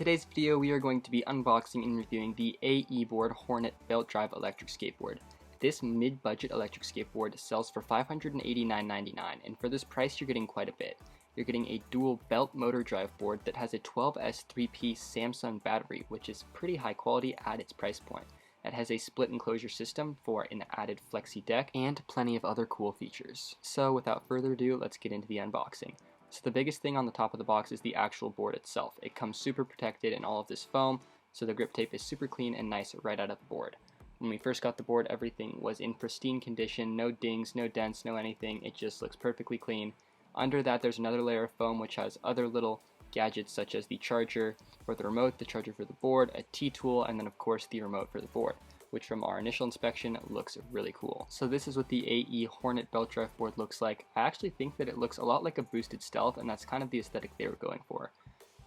today's video, we are going to be unboxing and reviewing the AE Board Hornet belt drive electric skateboard. This mid-budget electric skateboard sells for $589.99, and for this price you're getting quite a bit. You're getting a dual belt motor drive board that has a 12S 3P Samsung battery, which is pretty high quality at its price point. It has a split enclosure system for an added flexi deck, and plenty of other cool features. So without further ado, let's get into the unboxing. So the biggest thing on the top of the box is the actual board itself. It comes super protected in all of this foam, so the grip tape is super clean and nice right out of the board. When we first got the board, everything was in pristine condition, no dings, no dents, no anything. It just looks perfectly clean. Under that there's another layer of foam which has other little gadgets such as the charger for the remote, the charger for the board, a T-tool, and then of course the remote for the board, which from our initial inspection looks really cool. So this is what the AE Hornet belt drive board looks like. I actually think that it looks a lot like a boosted Stealth, and that's kind of the aesthetic they were going for.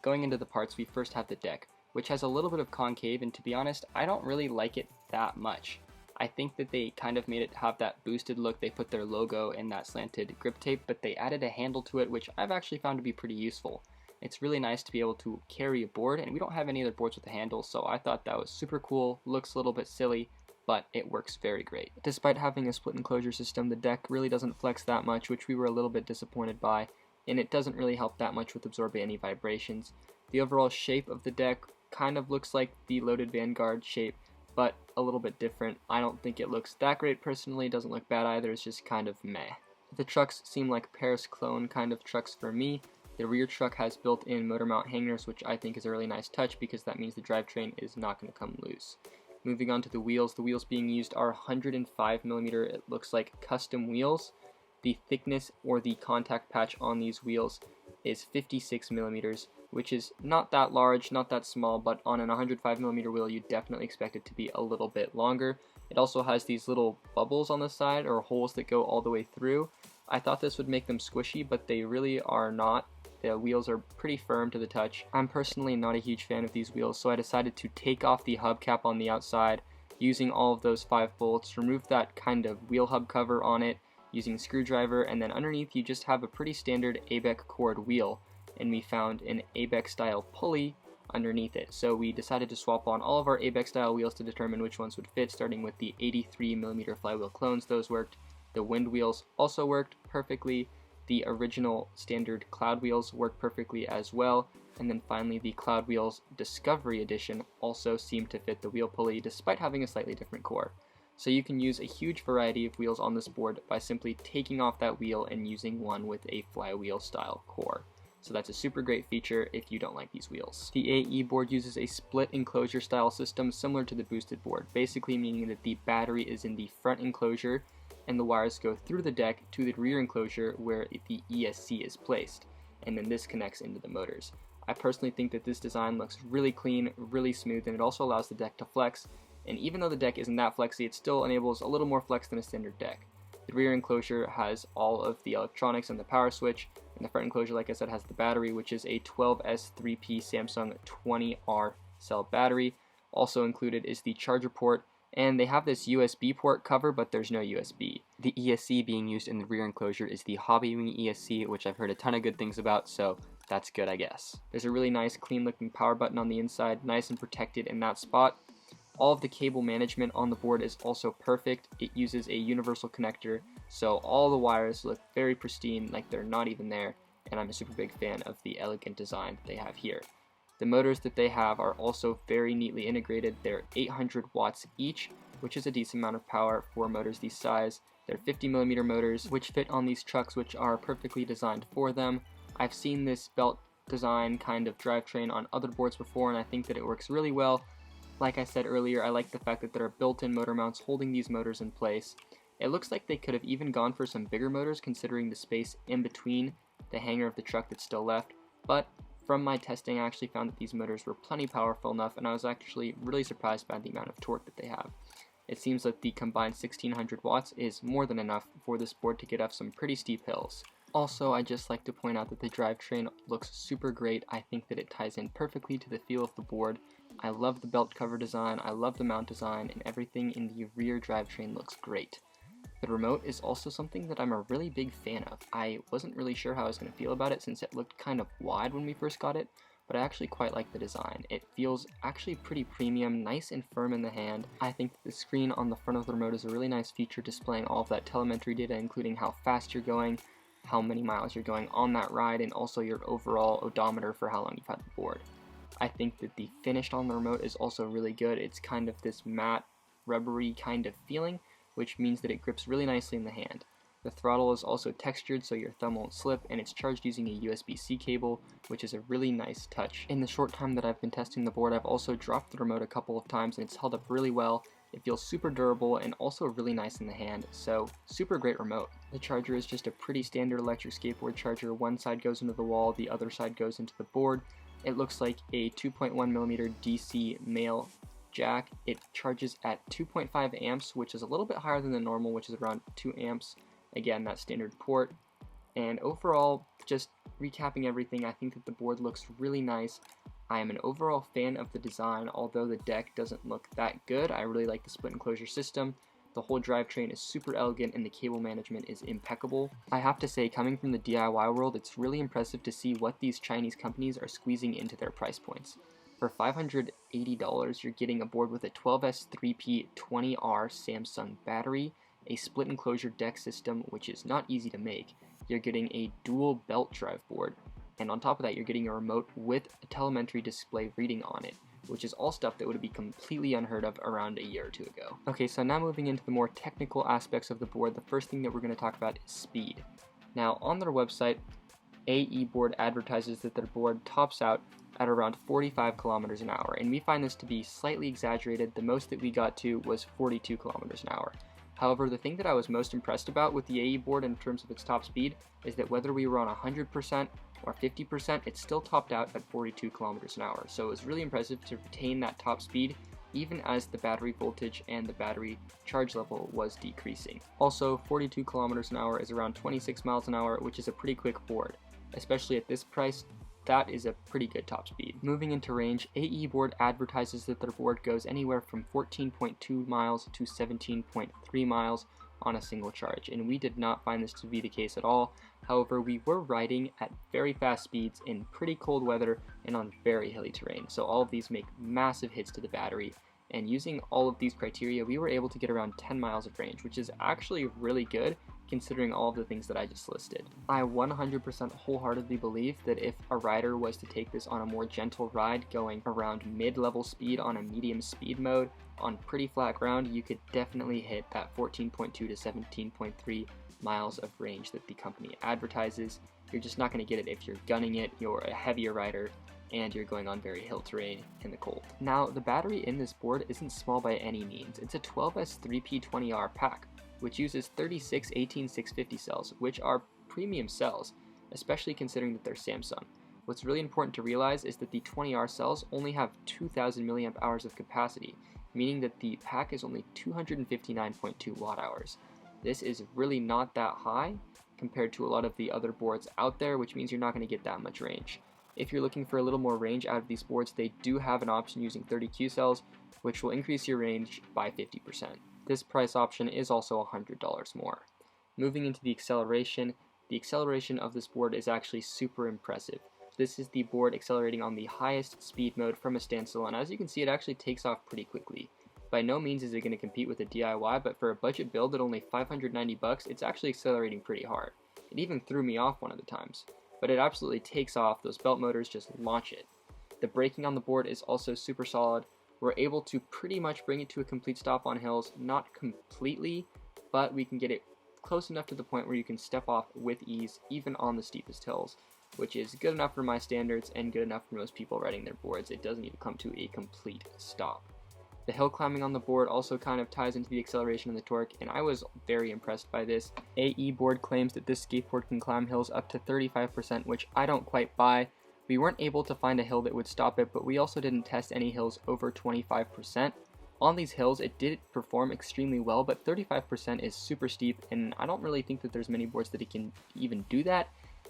Going into the parts, we first have the deck, which has a little bit of concave, and to be honest, I don't really like it that much. I think that they kind of made it have that boosted look. They put their logo in that slanted grip tape, but they added a handle to it, which I've actually found to be pretty useful. It's really nice to be able to carry a board, and we don't have any other boards with a handle, so I thought that was super cool. Looks a little bit silly, but it works very great. Despite having a split enclosure system, the deck really doesn't flex that much, which we were a little bit disappointed by, and it doesn't really help that much with absorbing any vibrations. The overall shape of the deck kind of looks like the loaded Vanguard shape, but a little bit different. I don't think it looks that great personally. It doesn't look bad either. It's just kind of meh. The trucks seem like Paris clone kind of trucks for me. The rear truck has built-in motor mount hangers, which I think is a really nice touch because that means the drivetrain is not going to come loose. Moving on to the wheels being used are 105mm, it looks like custom wheels. The thickness or the contact patch on these wheels is 56mm, which is not that large, not that small, but on an 105mm wheel you definitely expect it to be a little bit longer. It also has these little bubbles on the side, or holes that go all the way through. I thought this would make them squishy, but they really are not. The wheels are pretty firm to the touch. I'm personally not a huge fan of these wheels, so I decided to take off the hubcap on the outside using all of those 5 bolts, remove that kind of wheel hub cover on it using a screwdriver, and then underneath you just have a pretty standard ABEC cord wheel, and we found an ABEC style pulley underneath it. So we decided to swap on all of our ABEC style wheels to determine which ones would fit, starting with the 83mm flywheel clones. Those worked. The wind wheels also worked perfectly. The original standard cloud wheels work perfectly as well, and then finally the Cloud Wheels Discovery Edition also seemed to fit the wheel pulley despite having a slightly different core. So you can use a huge variety of wheels on this board by simply taking off that wheel and using one with a flywheel style core. So that's a super great feature if you don't like these wheels. The AE board uses a split enclosure style system similar to the boosted board, basically meaning that the battery is in the front enclosure and the wires go through the deck to the rear enclosure where the ESC is placed, and then this connects into the motors. I personally think that this design looks really clean, really smooth, and it also allows the deck to flex, and even though the deck isn't that flexy, it still enables a little more flex than a standard deck. The rear enclosure has all of the electronics and the power switch, and the front enclosure, like I said, has the battery, which is a 12S 3P Samsung 20R cell battery. Also included is the charger port, and they have this USB port cover, but there's no USB. The ESC being used in the rear enclosure is the Hobbywing ESC, which I've heard a ton of good things about, so that's good, I guess. There's a really nice clean looking power button on the inside, nice and protected in that spot. All of the cable management on the board is also perfect. It uses a universal connector, so all the wires look very pristine, like they're not even there, and I'm a super big fan of the elegant design they have here. The motors that they have are also very neatly integrated. They're 800 watts each, which is a decent amount of power for motors this size. They're 50mm motors, which fit on these trucks, which are perfectly designed for them. I've seen this belt design kind of drivetrain on other boards before, and I think that it works really well. Like I said earlier, I like the fact that there are built-in motor mounts holding these motors in place. It looks like they could have even gone for some bigger motors considering the space in between the hanger of the truck that's still left, but from my testing, I actually found that these motors were plenty powerful enough, and I was actually really surprised by the amount of torque that they have. It seems that the combined 1600 watts is more than enough for this board to get up some pretty steep hills. Also, I'd just like to point out that the drivetrain looks super great. I think that it ties in perfectly to the feel of the board. I love the belt cover design, I love the mount design, and everything in the rear drivetrain looks great. The remote is also something that I'm a really big fan of. I wasn't really sure how I was going to feel about it since it looked kind of wide when we first got it, but I actually quite like the design. It feels actually pretty premium, nice and firm in the hand. I think the screen on the front of the remote is a really nice feature, displaying all of that telemetry data, including how fast you're going, how many miles you're going on that ride, and also your overall odometer for how long you've had the board. I think that the finish on the remote is also really good. It's kind of this matte, rubbery kind of feeling, which means that it grips really nicely in the hand. The throttle is also textured so your thumb won't slip, and it's charged using a USB-C cable, which is a really nice touch. In the short time that I've been testing the board, I've also dropped the remote a couple of times and it's held up really well. It feels super durable and also really nice in the hand, so super great remote. The charger is just a pretty standard electric skateboard charger. One side goes into the wall, the other side goes into the board. It looks like a 2.1mm DC male jack. It charges at 2.5 amps, which is a little bit higher than the normal, which is around 2 amps. Again, that standard port. And overall, just recapping everything, I think that the board looks really nice. I am an overall fan of the design, although the deck doesn't look that good. I really like the split enclosure system. The whole drivetrain is super elegant and the cable management is impeccable. I have to say, coming from the DIY world, it's really impressive to see what these Chinese companies are squeezing into their price points. For $580, you're getting a board with a 12S 3P 20R Samsung battery, a split enclosure deck system, which is not easy to make. You're getting a dual belt drive board, and on top of that you're getting a remote with a telemetry display reading on it, which is all stuff that would be completely unheard of around a year or two ago. Okay, so now moving into the more technical aspects of the board, the first thing that we're going to talk about is speed. Now on their website, AE Board advertises that their board tops out at around 45 kilometers an hour, and we find this to be slightly exaggerated. The most that we got to was 42 kilometers an hour. However, the thing that I was most impressed about with the AE board in terms of its top speed is that whether we were on 100% or 50%, it still topped out at 42 kilometers an hour. So it was really impressive to retain that top speed even as the battery voltage and the battery charge level was decreasing. Also, 42 kilometers an hour is around 26 miles an hour, which is a pretty quick board. Especially at this price, that is a pretty good top speed. Moving into range, AE Board advertises that their board goes anywhere from 14.2 miles to 17.3 miles on a single charge, and we did not find this to be the case at all. However, we were riding at very fast speeds in pretty cold weather and on very hilly terrain, so all of these make massive hits to the battery, and using all of these criteria, we were able to get around 10 miles of range, which is actually really good considering all of the things that I just listed. I 100% wholeheartedly believe that if a rider was to take this on a more gentle ride, going around mid-level speed on a medium speed mode, on pretty flat ground, you could definitely hit that 14.2 to 17.3 miles of range that the company advertises. You're just not going to get it if you're gunning it, you're a heavier rider, and you're going on very hill terrain in the cold. Now, the battery in this board isn't small by any means. It's a 12S 3P20R pack, which uses 36 18650 cells, which are premium cells, especially considering that they're Samsung. What's really important to realize is that the 20R cells only have 2000 milliamp hours of capacity, meaning that the pack is only 259.2 watt hours. This is really not that high compared to a lot of the other boards out there, which means you're not going to get that much range. If you're looking for a little more range out of these boards, they do have an option using 30Q cells, which will increase your range by 50%. This price option is also $100 more. Moving into the acceleration of this board is actually super impressive. This is the board accelerating on the highest speed mode from a standstill, and as you can see, it actually takes off pretty quickly. By no means is it going to compete with a DIY, but for a budget build at only $590, it's actually accelerating pretty hard. It even threw me off one of the times, but it absolutely takes off. Those belt motors just launch it. The braking on the board is also super solid. We're able to pretty much bring it to a complete stop on hills, not completely, but we can get it close enough to the point where you can step off with ease, even on the steepest hills, which is good enough for my standards and good enough for most people riding their boards. It doesn't even come to a complete stop. The hill climbing on the board also kind of ties into the acceleration and the torque, and I was very impressed by this. AE Board claims that this skateboard can climb hills up to 35%, which I don't quite buy. We weren't able to find a hill that would stop it, but we also didn't test any hills over 25%. On these hills, it did perform extremely well, but 35% is super steep, and I don't really think that there's many boards that it can even do that,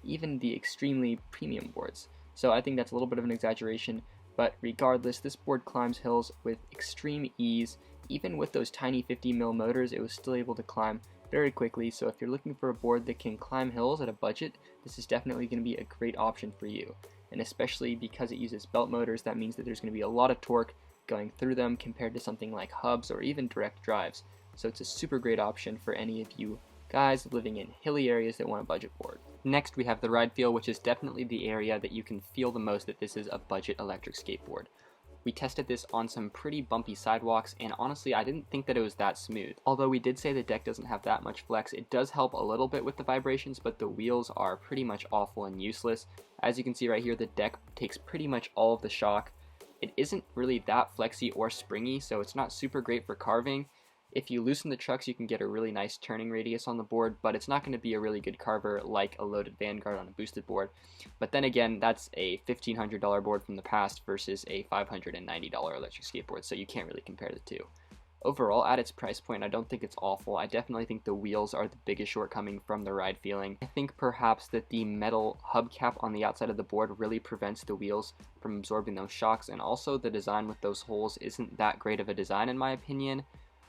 even the extremely premium boards. So I think that's a little bit of an exaggeration, but regardless, this board climbs hills with extreme ease. Even with those tiny 50mm motors, it was still able to climb very quickly, so if you're looking for a board that can climb hills at a budget, this is definitely going to be a great option for you. And especially because it uses belt motors, that means that there's going to be a lot of torque going through them compared to something like hubs or even direct drives. So it's a super great option for any of you guys living in hilly areas that want a budget board. Next we have the ride feel, which is definitely the area that you can feel the most that this is a budget electric skateboard. We tested this on some pretty bumpy sidewalks, and honestly I didn't think that it was that smooth. Although we did say the deck doesn't have that much flex, it does help a little bit with the vibrations, but the wheels are pretty much awful and useless. As you can see right here, the deck takes pretty much all of the shock. It isn't really that flexy or springy, so it's not super great for carving. If you loosen the trucks, you can get a really nice turning radius on the board, but it's not going to be a really good carver like a loaded Vanguard on a boosted board. But then again, that's a $1,500 board from the past versus a $590 electric skateboard, so you can't really compare the two. Overall, at its price point, I don't think it's awful. I definitely think the wheels are the biggest shortcoming from the ride feeling. I think perhaps that the metal hubcap on the outside of the board really prevents the wheels from absorbing those shocks, and also the design with those holes isn't that great of a design in my opinion.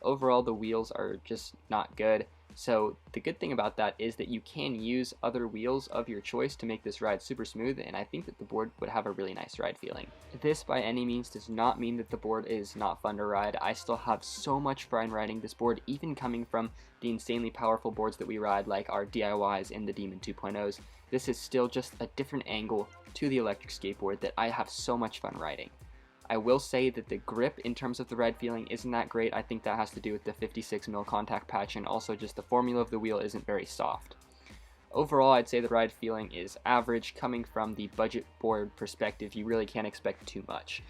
Overall, the wheels are just not good. So the good thing about that is that you can use other wheels of your choice to make this ride super smooth, and I think that the board would have a really nice ride feeling. This by any means does not mean that the board is not fun to ride. I still have so much fun riding this board, even coming from the insanely powerful boards that we ride like our DIYs and the Demon 2.0s. This is still just a different angle to the electric skateboard that I have so much fun riding. I will say that the grip in terms of the ride feeling isn't that great. I think that has to do with the 56mm contact patch, and also just the formula of the wheel isn't very soft. Overall, I'd say the ride feeling is average. Coming from the budget board perspective, you really can't expect too much.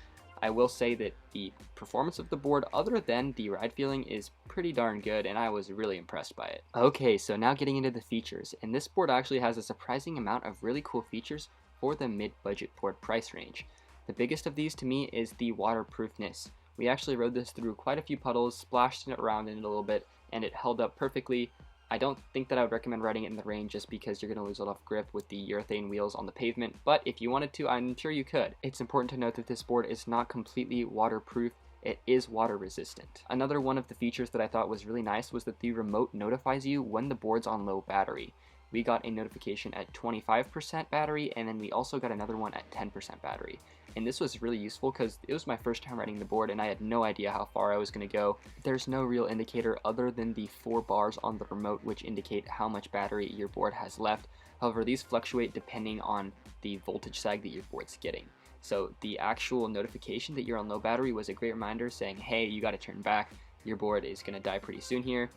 I will say that the performance of the board, other than the ride feeling, is pretty darn good, and I was really impressed by it. Okay, so now getting into the features, and this board actually has a surprising amount of really cool features for the mid-budget board price range. The biggest of these to me is the waterproofness. We actually rode this through quite a few puddles, splashed it around in it a little bit, and it held up perfectly. I don't think that I would recommend riding it in the rain just because you're going to lose a lot of grip with the urethane wheels on the pavement, but if you wanted to, I'm sure you could. It's important to note that this board is not completely waterproof. It is water resistant. Another one of the features that I thought was really nice was that the remote notifies you when the board's on low battery. We got a notification at 25% battery, and then we also got another one at 10% battery. And this was really useful because it was my first time riding the board and I had no idea how far I was going to go. There's no real indicator other than the 4 bars on the remote which indicate how much battery your board has left. However, these fluctuate depending on the voltage sag that your board's getting. So the actual notification that you're on low battery was a great reminder saying, hey, you got to turn back, your board is going to die pretty soon here.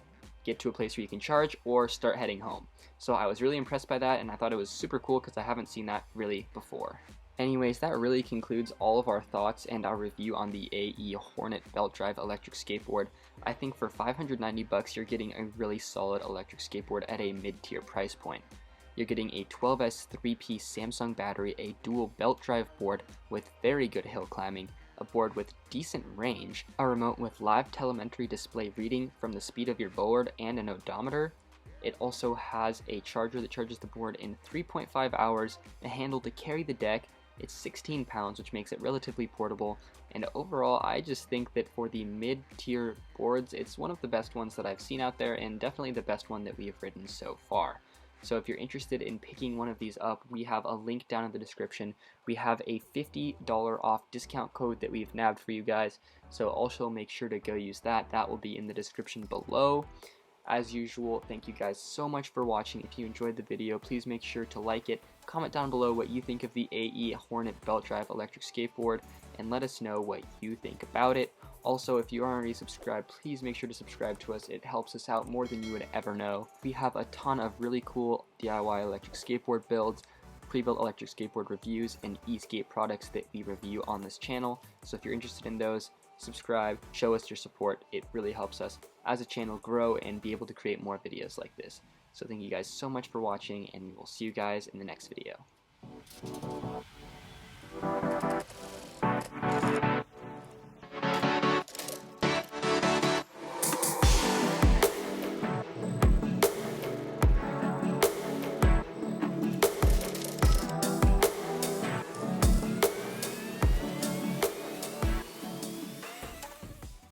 Get to a place where you can charge or start heading home. So I was really impressed by that, and I thought it was super cool because I haven't seen that really before. Anyways, that really concludes all of our thoughts and our review on the AE Hornet belt drive electric skateboard. I think for $590 you're getting a really solid electric skateboard at a mid-tier price point. You're getting a 12S 3-piece Samsung battery, a dual belt drive board with very good hill climbing, a board with decent range, a remote with live telemetry display reading from the speed of your board, and an odometer. It also has a charger that charges the board in 3.5 hours, a handle to carry the deck. It's 16 pounds, which makes it relatively portable, and overall I just think that for the mid-tier boards, it's one of the best ones that I've seen out there, and definitely the best one that we have ridden so far. So if you're interested in picking one of these up, we have a link down in the description. We have a $50 off discount code that we've nabbed for you guys, so also make sure to go use that. That will be in the description below. As usual, thank you guys so much for watching. If you enjoyed the video, please make sure to like it, comment down below what you think of the AE Hornet belt drive electric skateboard, and let us know what you think about it. Also, if you aren't already subscribed, please make sure to subscribe to us. It helps us out more than you would ever know. We have a ton of really cool DIY electric skateboard builds, pre-built electric skateboard reviews, and e-skate products that we review on this channel. So if you're interested in those, subscribe, show us your support. It really helps us as a channel grow and be able to create more videos like this. So thank you guys so much for watching, and we will see you guys in the next video.